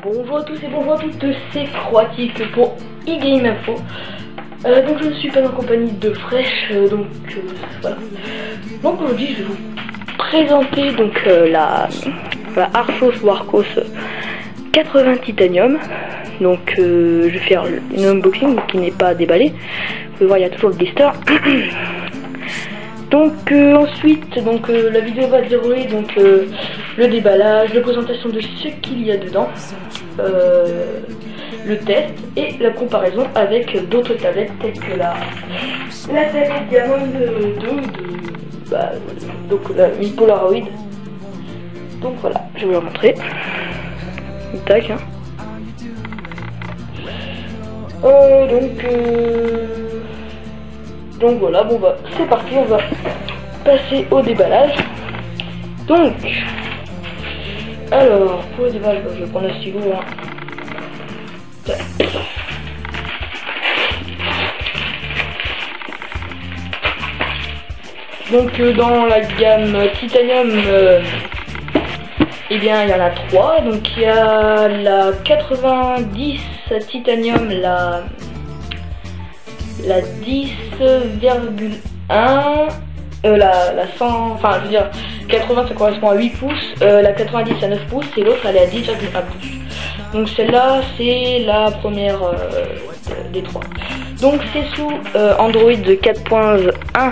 Bonjour à tous et bonjour à toutes, c'est Croatique pour eGame Info. Donc je ne suis pas en compagnie de Fresh, voilà. Donc aujourd'hui je vais vous présenter donc la Archos Warcos 80 Titanium. Donc je vais faire une unboxing qui n'est pas déballée. Vous pouvez voir, il y a toujours le blister. Donc ensuite la vidéo va dérouler le déballage, la présentation de ce qu'il y a dedans, le test et la comparaison avec d'autres tablettes telles que la tablette Diamond 2 donc la Mi Polaroid. Donc voilà, je vais vous la montrer. Tac. Hein. Donc voilà, bon bah c'est parti, on va passer au déballage. Donc, alors pour le déballage, je vais prendre un stylo. Hein. Donc dans la gamme Titanium, eh bien il y en a 3. Donc il y a la 90 Titanium, la 10,1, la 100, enfin je veux dire 80 ça correspond à 8 pouces, la 90 à 9 pouces et l'autre elle est à 10,1 pouces. Donc celle-là c'est la première des 3. Donc c'est sous Android 4.1,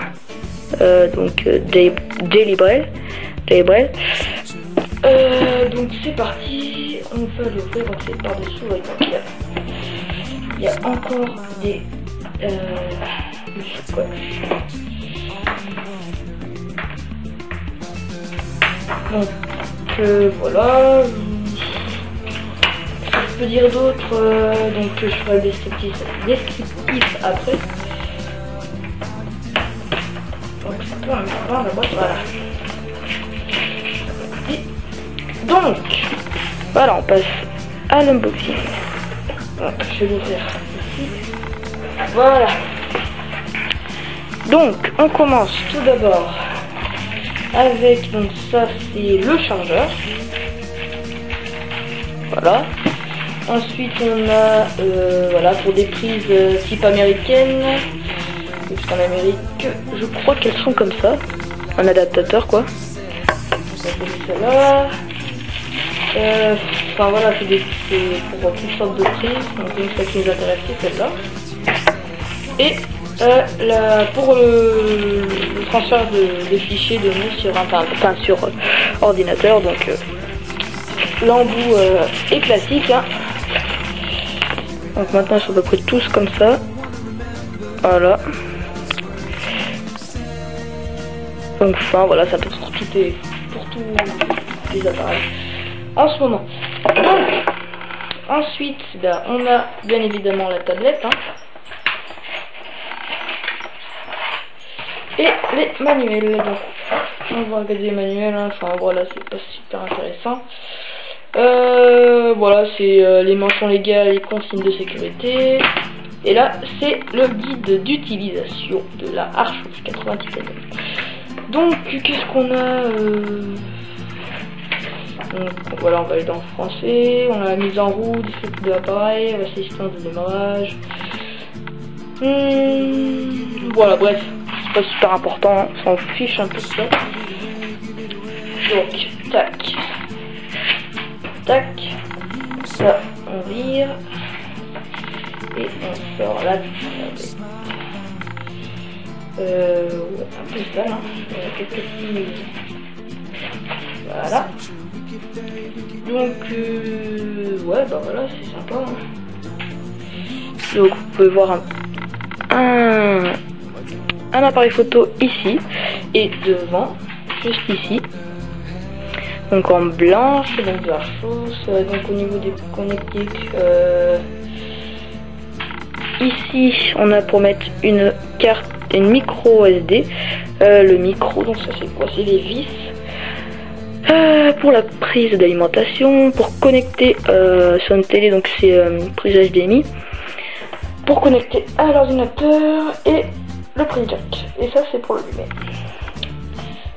Jailbreak. Donc c'est parti, on peut l'ouvrir, c'est par-dessous. Il y a encore des donc voilà. Ce que je peux dire d'autre, donc je ferai le descriptif après. Donc c'est pour un la boîte, voilà. Et donc voilà, on passe à l'unboxing. Je vais l'ouvrir ici. Voilà. Donc on commence tout d'abord avec, donc ça c'est le chargeur. Voilà. Ensuite on a voilà, pour des prises type américaine. En Amérique, je crois qu'elles sont comme ça. Un adaptateur quoi. Celle-là. Enfin voilà, c'est pour toutes sortes de prises. Donc celle qui nous intéresse, c'est celle-là. Et pour le transfert de fichiers de nous sur sur ordinateur. Donc l'embout est classique. Hein. Donc maintenant ils sont à peu près tous comme ça. Voilà. Donc enfin voilà, ça peut pour tous les appareils en ce moment. Donc ensuite on a bien évidemment la tablette. Hein. Et les manuels, donc on va regarder les manuels, hein. Enfin voilà, c'est pas super intéressant. Voilà, c'est les mentions légales, les consignes de sécurité. Et là, c'est le guide d'utilisation de la Archos 80 Titanium. Donc, qu'est-ce qu'on a donc, voilà, on va aller dans le français. On a la mise en route de l'appareil, l'assistance de démarrage. Voilà, bref. Pas super important, on s'en fiche un peu de ça. Donc, tac, ça on vire et on sort la tablette. Un peu de ça, hein. Quelques petits. Voilà. Donc, ouais, bah voilà, c'est sympa. Hein. Donc, vous pouvez voir un appareil photo ici et devant, juste ici, donc en blanche, donc de la chose. Donc au niveau des connectiques, ici on a pour mettre une carte, une micro SD, le micro, donc ça c'est quoi, c'est les vis, pour la prise d'alimentation, pour connecter sur une télé, donc c'est prise HDMI, pour connecter à l'ordinateur, et le print jack, et ça c'est pour l'allumer.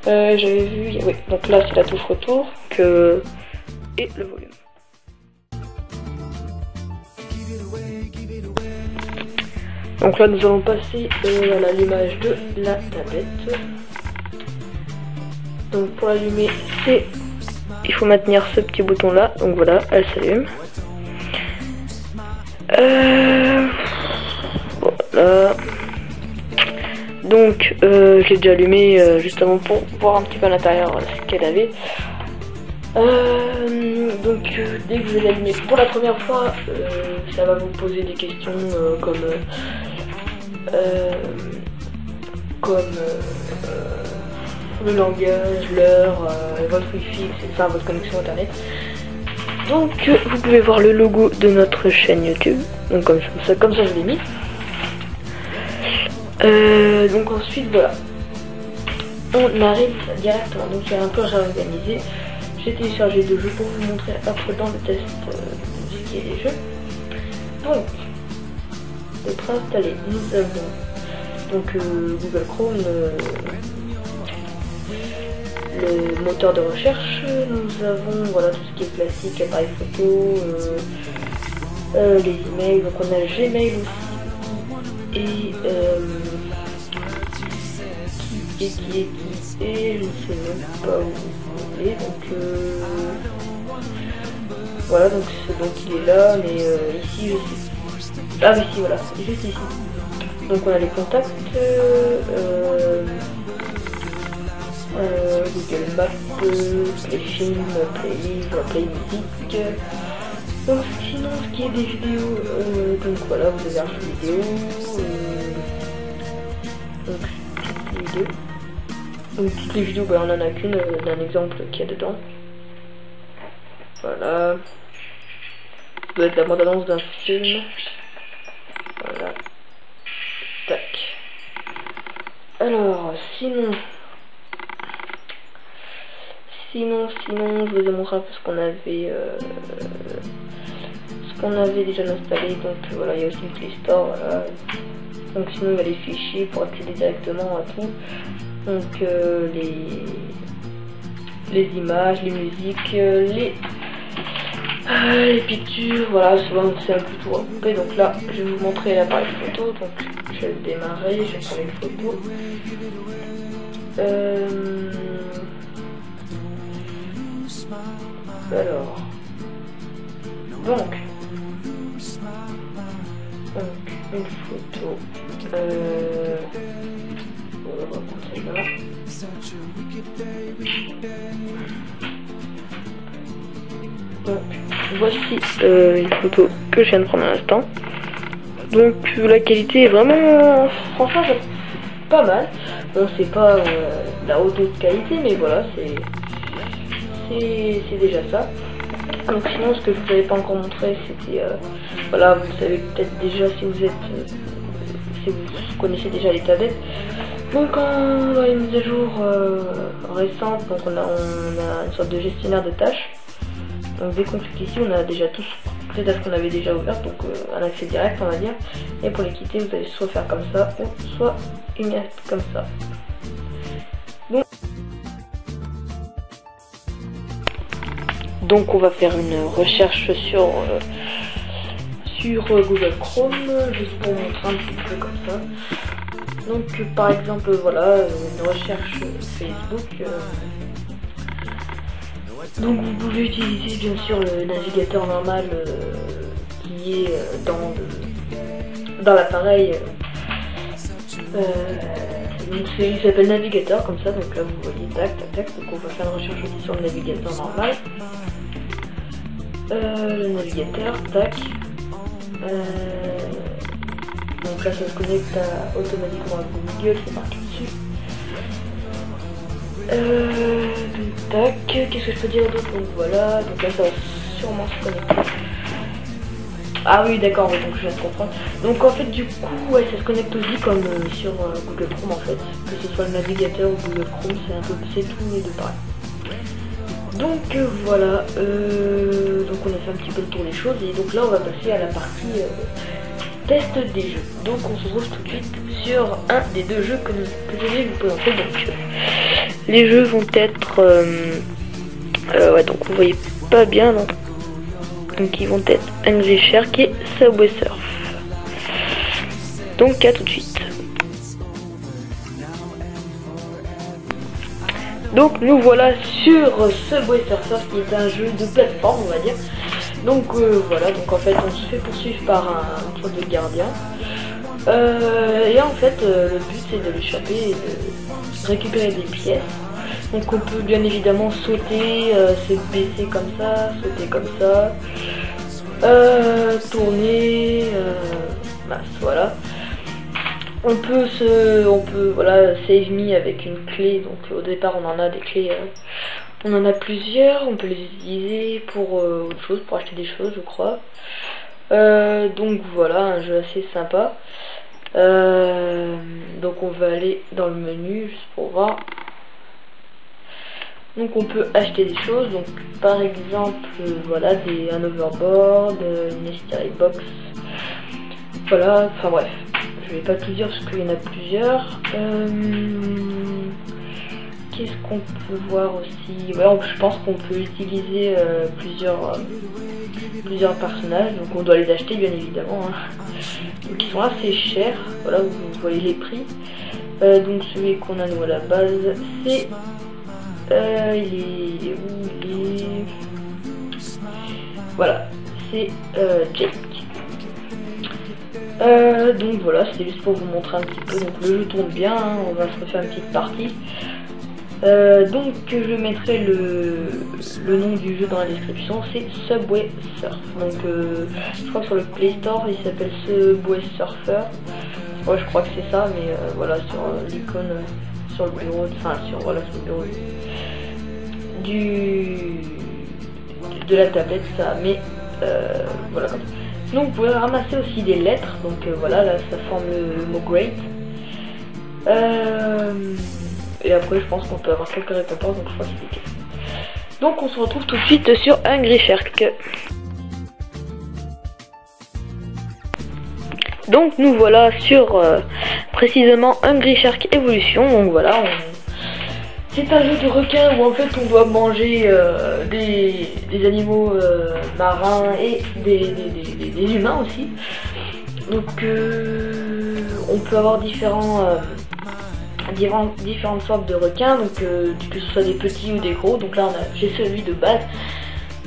J'avais vu, oui, donc là c'est la touche retour et le volume. Donc là nous allons passer à l'allumage de la tablette. Donc pour l'allumer, il faut maintenir ce petit bouton là. Donc voilà, elle s'allume. Voilà. Donc je l'ai déjà allumé juste avant pour voir un petit peu à l'intérieur ce qu'elle avait. Dès que vous allez l'allumer pour la première fois, ça va vous poser des questions comme le langage, l'heure, votre wifi, enfin votre connexion internet. Donc vous pouvez voir le logo de notre chaîne YouTube. Donc comme ça je l'ai mis. Donc ensuite voilà, on arrive directement. Donc j'ai un peu réorganisé. J'ai téléchargé 2 jeux pour vous montrer après dans le test de ce qui est des jeux. Donc pour installer, nous avons donc Google Chrome, le moteur de recherche. Nous avons voilà tout ce qui est classique, appareil photo, les emails. Donc on a le Gmail aussi et je ne sais même pas où vous voulez. Donc voilà, donc il est là, mais ici je sais. Ah mais si, voilà, juste ici. Donc on a les contacts, Google Maps, les films, livres, musique. Donc sinon ce qui est des vidéos, donc voilà, vous avez archive vidéo, donc toutes les vidéos, on en a qu'une d'un exemple qu'il y a dedans. Voilà, ça doit être la bande-annonce d'un film. Voilà, tac. Alors sinon je vous ai montré un peu ce qu'on avait déjà installé. Donc voilà, il y a aussi le Play Store, voilà. Donc sinon il y a les fichiers pour accéder directement à tout. Donc les images, les musiques, les pictures, voilà, souvent c'est un peu tout regroupé. Donc là je vais vous montrer l'appareil photo. Donc je vais le démarrer, je vais prendre une photo. Alors, donc une photo. On va prendre celle-là. Donc voici une photo que je viens de prendre à l'instant. Donc la qualité est vraiment, franchement, pas mal. Bon, c'est pas la haute qualité, mais voilà, c'est déjà ça. Donc sinon, ce que je vous avais pas encore montré, c'était voilà, vous savez peut-être déjà si vous connaissez déjà les tablettes. Donc on a une mise à jour récente, donc on a une sorte de gestionnaire de tâches. Donc dès qu'on clique ici, on a déjà tous les tâches qu'on avait déjà ouvertes, donc un accès direct on va dire. Et pour les quitter, vous allez soit faire comme ça, ou soit une comme ça. Donc on va faire une recherche sur Google Chrome, juste pour montrer un petit peu comme ça. Donc par exemple voilà, une recherche Facebook. Donc vous pouvez utiliser bien sûr le navigateur normal qui est dans l'appareil. Il s'appelle navigateur comme ça, donc là vous voyez tac tac tac. Donc on va faire une recherche aussi sur le navigateur normal. Le navigateur, tac. Donc là ça se connecte automatiquement à Google, c'est marqué dessus. Tac, qu'est-ce que je peux dire d'autre? Donc voilà, donc là ça va sûrement se connecter. Ah oui d'accord, donc je viens de comprendre. Donc en fait du coup ouais, ça se connecte aussi comme sur Google Chrome en fait. Que ce soit le navigateur ou Google Chrome, c'est tous les deux pareil. Donc voilà, donc on a fait un petit peu le tour des choses et donc là on va passer à la partie test des jeux. Donc on se retrouve tout de suite sur un des 2 jeux que je vais vous présenter. Donc les jeux vont être ouais, donc vous voyez pas bien non. Donc ils vont être Angry Shark et Subway Surf. Donc à tout de suite. Donc nous voilà sur Subway Surfer, qui est un jeu de plateforme, on va dire. Donc voilà, donc en fait on se fait poursuivre par un sorte de gardien. Et en fait le but c'est de l'échapper et de récupérer des pièces. Donc on peut bien évidemment sauter, se baisser comme ça, sauter comme ça, tourner, voilà. On peut voilà, save me avec une clé. Donc au départ on en a des clés, on en a plusieurs. On peut les utiliser pour autre chose, pour acheter des choses, je crois. Donc voilà, un jeu assez sympa. Donc on va aller dans le menu juste pour voir. Donc on peut acheter des choses, donc par exemple voilà, un overboard, une mystery box, voilà, enfin bref, je vais pas tout dire parce qu'il y en a plusieurs. Qu'est-ce qu'on peut voir aussi? Ouais, je pense qu'on peut utiliser plusieurs personnages, donc on doit les acheter bien évidemment, hein. Donc ils sont assez chers, voilà, vous voyez les prix. Donc celui qu'on a nous à la base, c'est il est où? Voilà, c'est Jake. Donc voilà, c'est juste pour vous montrer un petit peu. Donc le jeu tourne bien, hein, on va se refaire une petite partie. Donc je mettrai le nom du jeu dans la description, c'est Subway Surf. Donc je crois que sur le Play Store il s'appelle Subway Surfer. Ouais, je crois que c'est ça, mais voilà, sur l'icône, sur le bureau, enfin sur le bureau de la tablette, ça met voilà comme ça. Donc vous pouvez ramasser aussi des lettres, donc voilà, là ça forme le mot great. Et après je pense qu'on peut avoir quelques récompenses, donc je crois que c'est des. Donc on se retrouve tout de suite sur Hungry Shark. Donc nous voilà sur précisément Hungry Shark Evolution. Donc voilà, c'est un jeu de requin où en fait on doit manger des animaux marins et des humains aussi. Donc on peut avoir différentes sortes de requins, donc que ce soit des petits ou des gros. Donc là j'ai celui de base.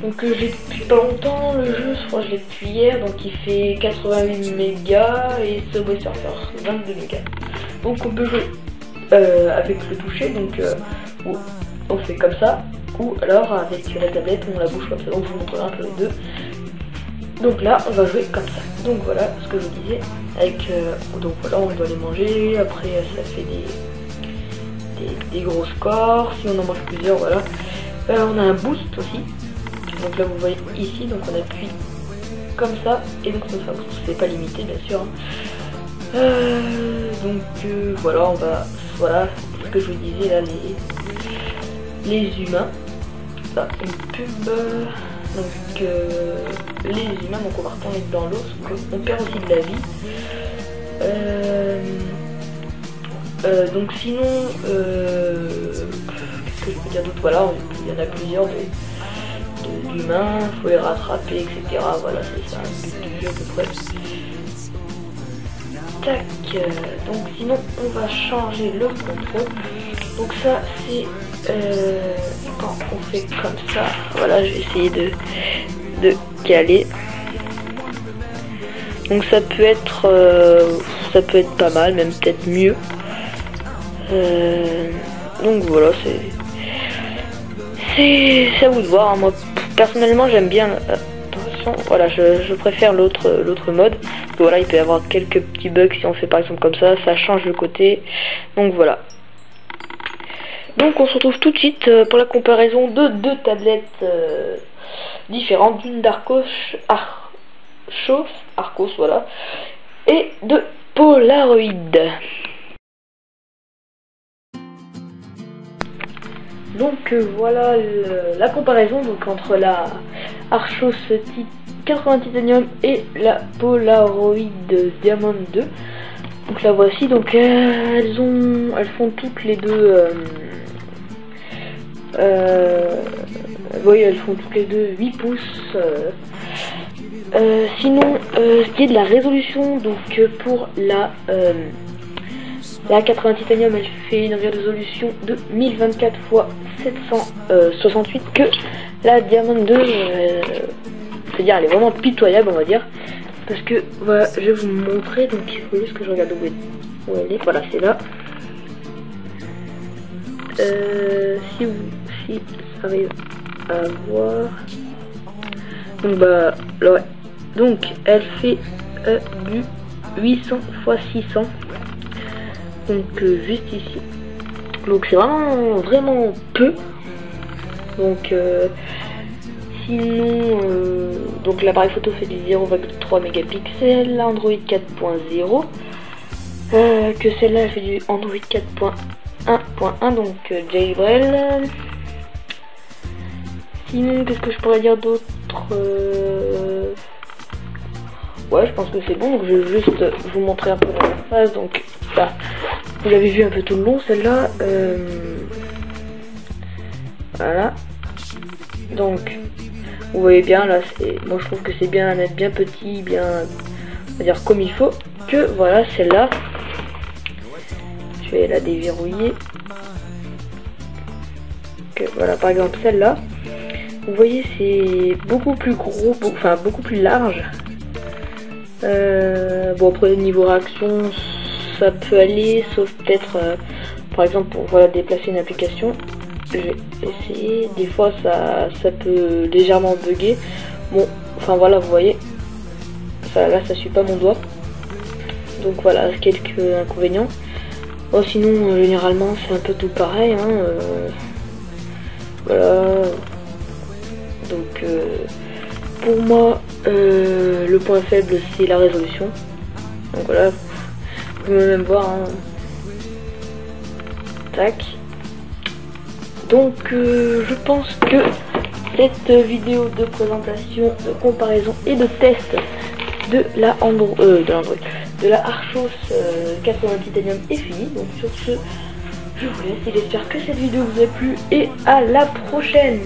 Donc j'ai depuis pas longtemps le jeu, je crois que je l'ai depuis hier, donc il fait 88 mégas et Subway Surfer 22 mégas. Donc on peut jouer avec le toucher, donc on fait comme ça, ou alors avec la tablette on la bouge comme ça. Donc je vous montrerai un peu les deux. Donc là on va jouer comme ça. Donc voilà ce que je vous disais, avec donc voilà, on doit les manger, après ça fait des gros scores, si on en mange plusieurs, voilà. On a un boost aussi. Donc là vous voyez ici, donc on appuie comme ça et donc ça fait un boost, c'est pas limité bien sûr. Voilà, voilà ce que je vous disais là, les humains. Ça, une pub. Donc les humains, donc on va retourner dans l'eau, on perd aussi de la vie. Donc sinon, qu'est-ce que je peux dire d'autre? Voilà, il y en a plusieurs d'humains, faut les rattraper, etc. Voilà, c'est ça, un but de jeu à peu près. Tac, donc sinon on va changer le contrôle. Donc ça c'est quand on fait comme ça, voilà, je vais essayer de caler. Donc ça peut être pas mal, même peut-être mieux. Donc voilà, c'est à vous de voir, hein. Moi personnellement j'aime bien. Attention, voilà, je préfère l'autre mode. Voilà, il peut y avoir quelques petits bugs si on fait par exemple comme ça change le côté. Donc voilà. Donc on se retrouve tout de suite pour la comparaison de deux tablettes différentes, d'une d'Arcos, voilà, et de Polaroid. Donc voilà la comparaison donc entre la Archos 80 Titanium et la Polaroid Diamond 2. Donc la voici, donc elles font toutes les deux oui, elles font toutes les deux 8 pouces. Sinon ce qui est de la résolution, donc pour la 80 Titanium, elle fait une résolution de 1024 x 768 que la Diamond 2, c'est-à-dire elle est vraiment pitoyable, on va dire, parce que voilà, je vais vous montrer, donc il faut juste que je regarde où elle est, voilà, c'est là. Si vous arrivez à voir, donc bah là, ouais. Donc elle fait du 800 x 600, donc juste ici, donc c'est vraiment peu. Donc sinon donc l'appareil photo fait du 0,3 mégapixels, Android 4.0, que celle-là fait du Android 4.1.1, donc jailbreak. Sinon qu'est-ce que je pourrais dire d'autre? Ouais, je pense que c'est bon, donc je vais juste vous montrer un peu l'interface. Donc là, vous l'avez vu un peu tout le long, celle-là. Voilà. Donc, vous voyez bien, là, moi je trouve que c'est bien à mettre bien petit, bien, on va dire comme il faut. Que voilà, celle-là, je vais la déverrouiller. Que voilà, par exemple, celle-là, vous voyez, c'est beaucoup plus gros, enfin beaucoup plus large. Bon, après niveau réaction ça peut aller, sauf peut-être par exemple pour voilà, déplacer une application. Je vais essayer, des fois ça peut légèrement bugger. Bon, enfin voilà, vous voyez, là ça suit pas mon doigt, donc voilà, quelques inconvénients. Bon, sinon généralement c'est un peu tout pareil, hein, voilà. Donc pour moi le point faible c'est la résolution, donc voilà, vous pouvez même voir, hein. Tac. Donc je pense que cette vidéo de présentation, de comparaison et de test de la de la Archos 80 Titanium est finie. Donc sur ce, je vous laisse et j'espère que cette vidéo vous a plu et à la prochaine.